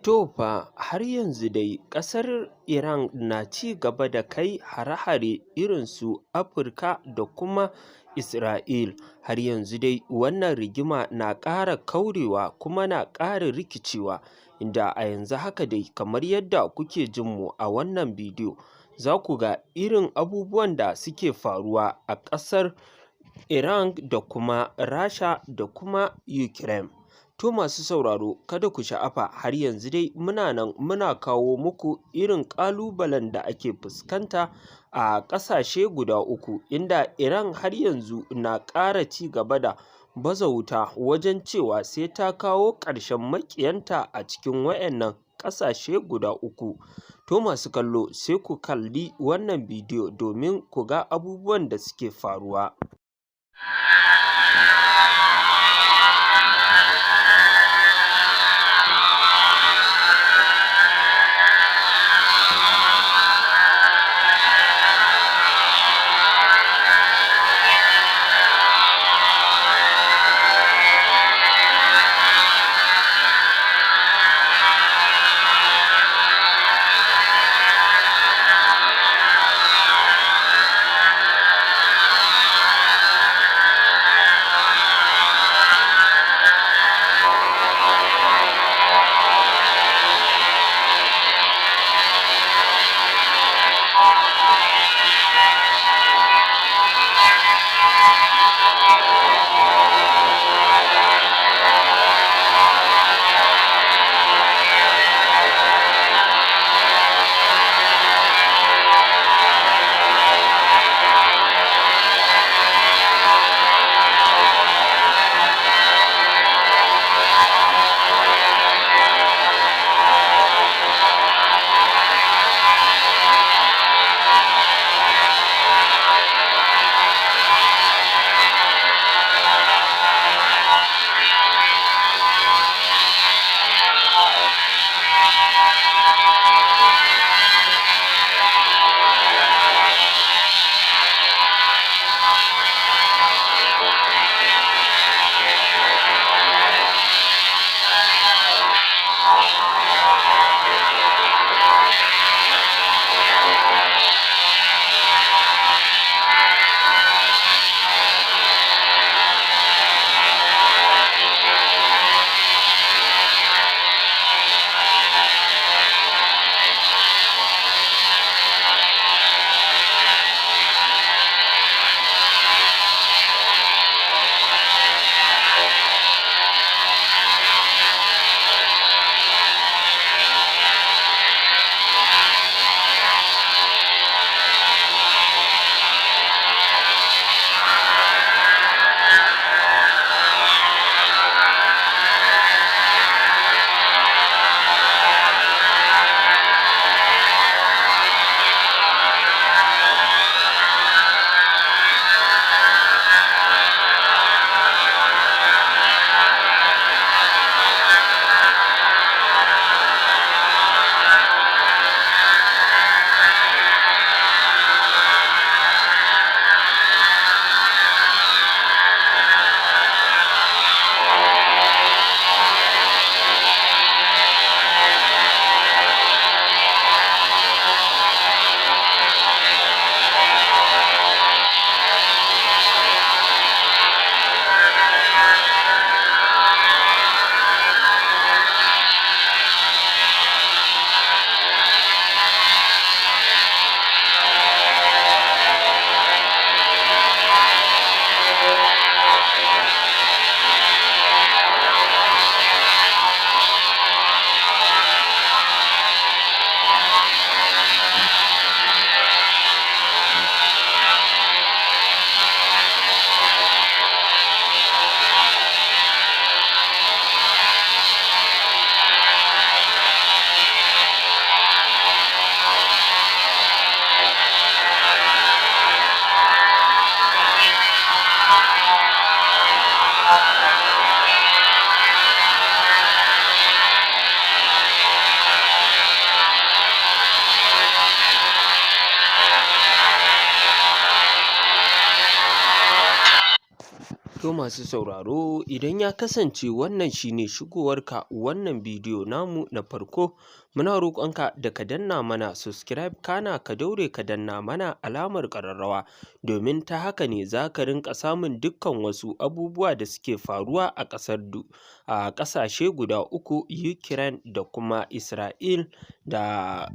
To fa har yanzu dai ƙasar Iran na ci gaba da kai hare-hare irin su Afirka da kuma Isra'il. Har yanzu dai wannan rigima na ƙara kaurewa kuma na ƙara rikicewa, inda a yanzu haka dai kamar yadda kuke jin mu a wannan bidiyo, za ku ga irin abubuwan da suke faruwa a ƙasar Iran da kuma Rasha da kuma Ukraine. To masu sauraro, kada ku sha'afa, har yanzu dai muna nan muna kawo muku irin ƙalubalen da ake fuskanta a ƙasashe guda uku, inda Iran har yanzu na ƙara ci gaba da baza wuta wajen cewa sai ta kawo ƙarshen maƙiyanta a cikin waƴannan ƙasashe guda uku. To masu kallo, sai ku kalli wannan bidiyo domin ku ga abubuwan da suke faruwa. To masu sauraro, idan ya kasance wannan shine shigowarka wannan bidiyo namu na farko, muna roƙonka da ka danna mana subscribe kana ka daure ka danna mana alamar ƙararrawa, domin ta haka ne za ka rinƙa samun dukkan wasu abubuwa da suke faruwa a ƙasashe guda uku, Ukraine da kuma Isra'il da